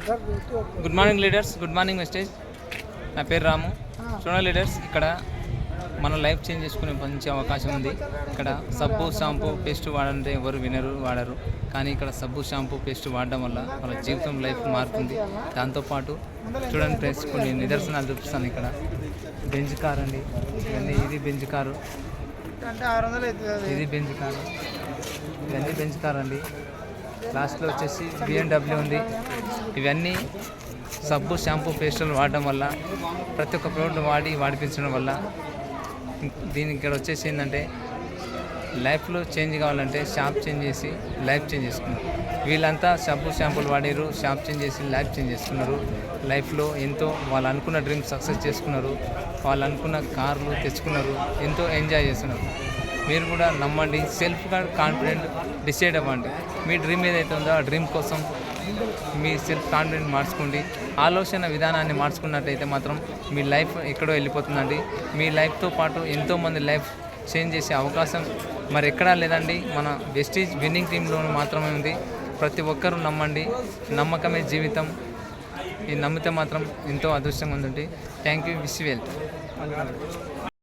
Good morning leaders, good morning message. నా పేరు రాము. చూడండి లీడర్స్, ఇక్కడ మన లైఫ్ చేంజ్ చేసుకునే మంచి అవకాశం ఉంది. ఇక్కడ సబ్బు షాంపూ పేస్ట్ వాడంటే ఎవరు వినరు, వాడరు. కానీ ఇక్కడ సబ్బు షాంపూ పేస్ట్ వాడడం వల్ల వాళ్ళ జీవితం లైఫ్ మారుతుంది. దాంతోపాటు చూడండి ఫ్రెండ్స్, కొన్ని నిదర్శనాలు చూపిస్తాను. ఇక్కడ బెంజ్ కార్ అండి, ఇది బెంజ్ కారు, ఇది బెంజ్ కారు, ఇవన్నీ బెంజ్ కార్ అండి. లాస్ట్లో వచ్చేసి BMW ఉంది. ఇవన్నీ సబ్బు షాంపూ పేస్టులు వాడడం వల్ల, ప్రతి ఒక్క ప్రోడక్ట్ వాడిపించడం వల్ల దీనికి ఇక్కడ వచ్చేసి ఏంటంటే లైఫ్లో చేంజ్ కావాలంటే షాప్ చేంజ్ చేసి లైఫ్ చేంజ్ చేసుకున్నారు. వీళ్ళంతా సబ్బు షాంపూలు వాడారు, షాప్ చేంజ్ చేసి లైఫ్ చేంజ్ చేసుకున్నారు. లైఫ్లో ఎంతో వాళ్ళు అనుకున్న డ్రీమ్స్ సక్సెస్ చేసుకున్నారు, వాళ్ళు అనుకున్న కార్లు తెచ్చుకున్నారు, ఎంతో ఎంజాయ్ చేస్తున్నారు. మీరు కూడా నమ్మండి, సెల్ఫ్గా కాన్ఫిడెంట్ డిసైడ్ అవ్వండి. మీ డ్రీమ్ ఏదైతే ఉందో ఆ డ్రీమ్ కోసం మీ సెల్ఫ్ కాన్ఫిడెంట్ మార్చుకోండి. ఆలోచన విధానాన్ని మార్చుకున్నట్టయితే మాత్రం మీ లైఫ్ ఎక్కడో వెళ్ళిపోతుందండి. మీ లైఫ్తో పాటు ఎంతోమంది లైఫ్ చేంజ్ చేసే అవకాశం మరి ఎక్కడా లేదండి. మన వెస్టీజ్ విన్నింగ్ టీంలో మాత్రమే ఉంది. ప్రతి ఒక్కరూ నమ్మండి, నమ్మకమే జీవితం. ఈ నమ్మితే మాత్రం ఎంతో అదృష్టంగా ఉందండి. Thank you, wish wealth.